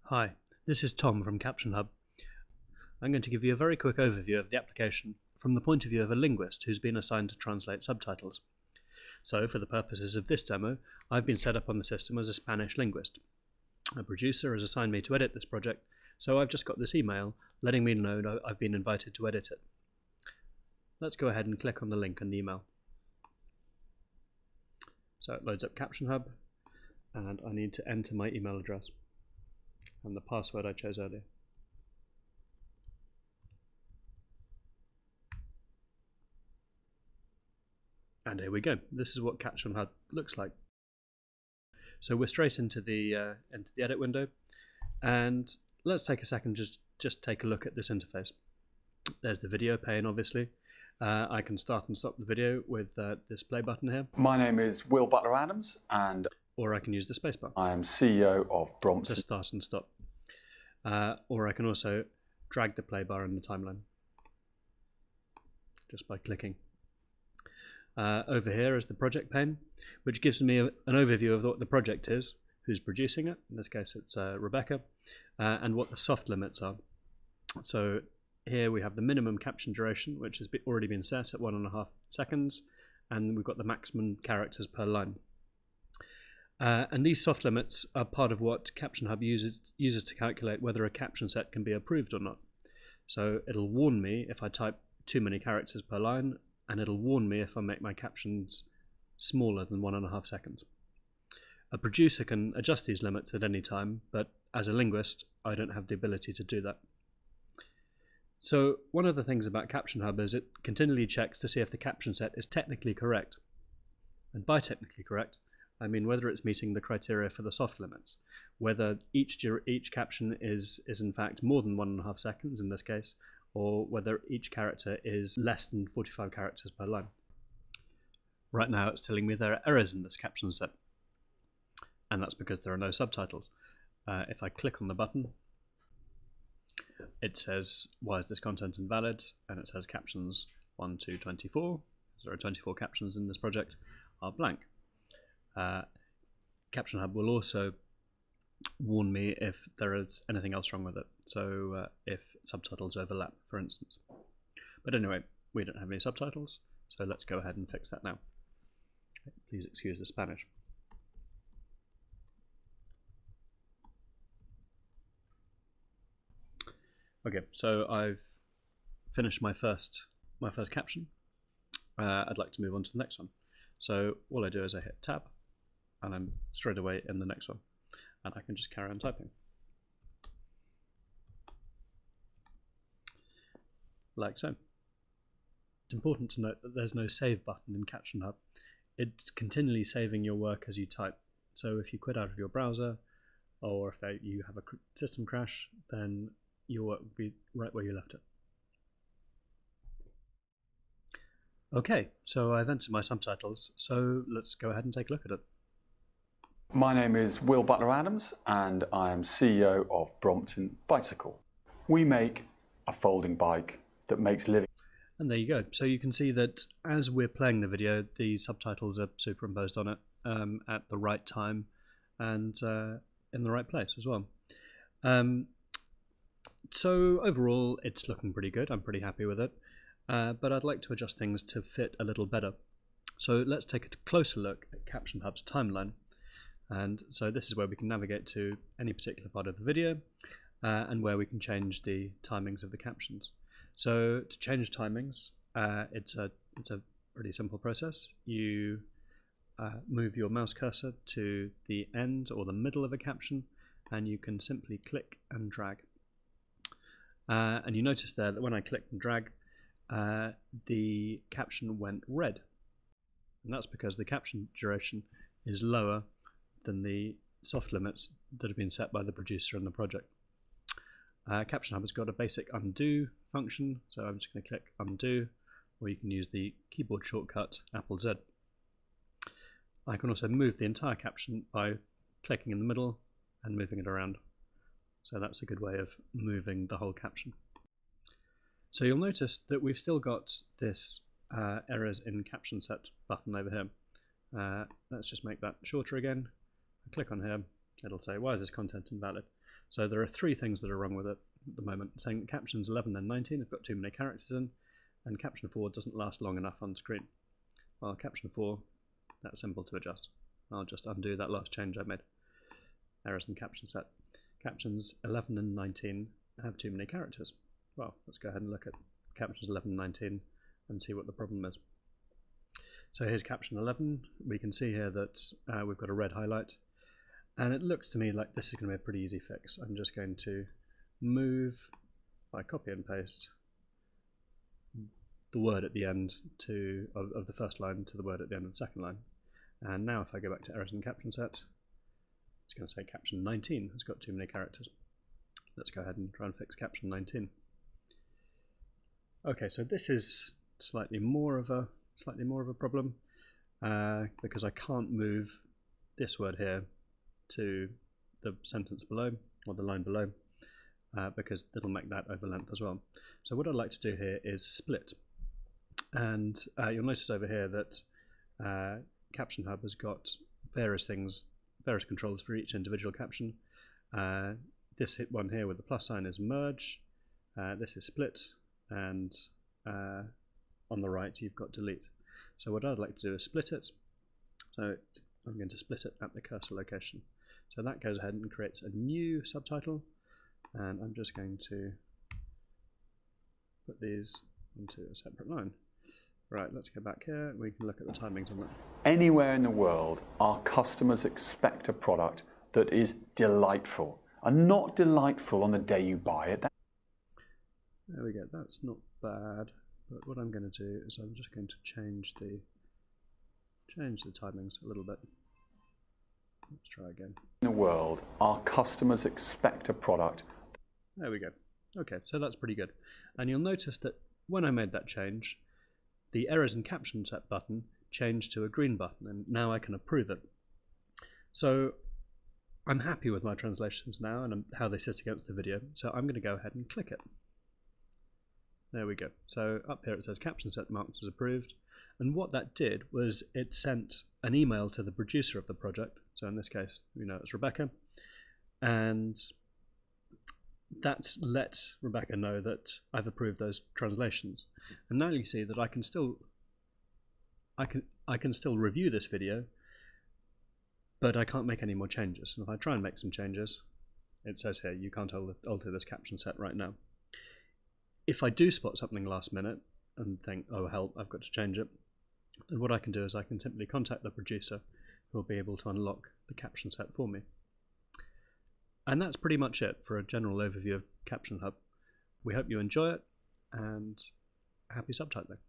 Hi, this is Tom from CaptionHub. I'm going to give you a very quick overview of the application from the point of view of a linguist who's been assigned to translate subtitles. So, for the purposes of this demo, I've been set up on the system as a Spanish linguist. A producer has assigned me to edit this project, so I've just got this email letting me know I've been invited to edit it. Let's go ahead and click on the link in the email. So it loads up CaptionHub, and I need to enter my email address and the password I chose earlier. And here we go. This is what CaptionHub looks like. So we're straight into the edit window, and let's take a second just take a look at this interface. There's the video pane, obviously. I can start and stop the video with this play button here. My name is Will Butler Adams, and or I can use the spacebar. I am CEO of Brompton. To start and stop. Or I can also drag the play bar in the timeline just by clicking. Over here is the project pane, which gives me an overview of what the project is, who's producing it, in this case it's Rebecca, and what the soft limits are. So here we have the minimum caption duration, which has already been set at 1.5 seconds, and we've got the maximum characters per line. And these soft limits are part of what CaptionHub uses to calculate whether a caption set can be approved or not. So it'll warn me if I type too many characters per line, and it'll warn me if I make my captions smaller than 1.5 seconds. A producer can adjust these limits at any time, but as a linguist, I don't have the ability to do that. So one of the things about CaptionHub is it continually checks to see if the caption set is technically correct. And by technically correct, I mean whether it's meeting the criteria for the soft limits, whether each caption is in fact more than 1.5 seconds in this case, or whether each character is less than 45 characters per line. Right now it's telling me there are errors in this caption set, and that's because there are no subtitles. If I click on the button, it says, why is this content invalid? And it says captions 1 to 24, there are 24 captions in this project, are blank. CaptionHub will also warn me if there is anything else wrong with it, so if subtitles overlap, for instance. But anyway, we don't have any subtitles, so let's go ahead and fix that now. Please excuse the Spanish. Okay, so I've finished my first caption. I'd like to move on to the next one. So all I do is I hit tab, and I'm straight away in the next one, and I can just carry on typing. Like so. It's important to note that there's no save button in CaptionHub. It's continually saving your work as you type. So if you quit out of your browser, or if you have a system crash, then your work will be right where you left it. Okay, so I've entered my subtitles, so let's go ahead and take a look at it. My name is Will Butler Adams, and I am CEO of Brompton Bicycle. We make a folding bike that makes living. And there you go. So you can see that as we're playing the video, the subtitles are superimposed on it at the right time and in the right place as well. So overall, it's looking pretty good. I'm pretty happy with it. But I'd like to adjust things to fit a little better. So let's take a closer look at CaptionHub's timeline. And so this is where we can navigate to any particular part of the video and where we can change the timings of the captions. So to change timings, it's a pretty simple process. You move your mouse cursor to the end or the middle of a caption, and you can simply click and drag. And you notice there that when I clicked and drag, the caption went red. And that's because the caption duration is lower than the soft limits that have been set by the producer in the project. CaptionHub has got a basic undo function, so I'm just going to click undo, or you can use the keyboard shortcut Apple Z. I can also move the entire caption by clicking in the middle and moving it around. So that's a good way of moving the whole caption. So you'll notice that we've still got this errors in caption set button over here. Let's just make that shorter again. I click on here, it'll say, why is this content invalid? So there are 3 things that are wrong with it at the moment, saying that captions 11 and 19 have got too many characters in, and caption 4 doesn't last long enough on screen. Well, caption 4, that's simple to adjust. I'll just undo that last change I made. Errors in caption set. Captions 11 and 19 have too many characters. Well, let's go ahead and look at captions 11 and 19 and see what the problem is. So here's caption 11. We can see here that we've got a red highlight, and it looks to me like this is going to be a pretty easy fix. I'm just going to move by copy and paste the word at the end of the first line to the word at the end of the second line. And now if I go back to errors in caption set, it's going to say caption 19 has got too many characters. Let's go ahead and try and fix caption 19. Okay, so this is slightly more of a problem because I can't move this word here to the sentence below or the line below because it'll make that over length as well. So what I'd like to do here is split, and you'll notice over here that CaptionHub has got various controls for each individual caption. This one here with the plus sign is merge, this is split, and on the right you've got delete. So what I'd like to do is split it. So I'm going to split it at the cursor location. So that goes ahead and creates a new subtitle, and I'm just going to put these into a separate line. Right, let's go back here. We can look at the timings on that. Anywhere in the world, our customers expect a product that is delightful, and not delightful on the day you buy it. There we go, that's not bad. But what I'm going to do is I'm just going to change the timings a little bit. Let's try again. In the world, our customers expect a product. There we go. Okay, so that's pretty good. And you'll notice that when I made that change, the errors in caption set button changed to a green button, and now I can approve it. So I'm happy with my translations now and how they sit against the video, so I'm going to go ahead and click it. There we go. So up here it says caption set marked as approved, and what that did was it sent an email to the producer of the project, so in this case we know it's Rebecca, and that's let Rebecca know that I've approved those translations. And now you see that I can still review this video, but I can't make any more changes. And if I try and make some changes, it says here you can't alter this caption set right now. If I do spot something last minute and think, oh help, I've got to change it, then what I can do is I can simply contact the producer who will be able to unlock the caption set for me. And that's pretty much it for a general overview of CaptionHub. We hope you enjoy it, and happy subtitling.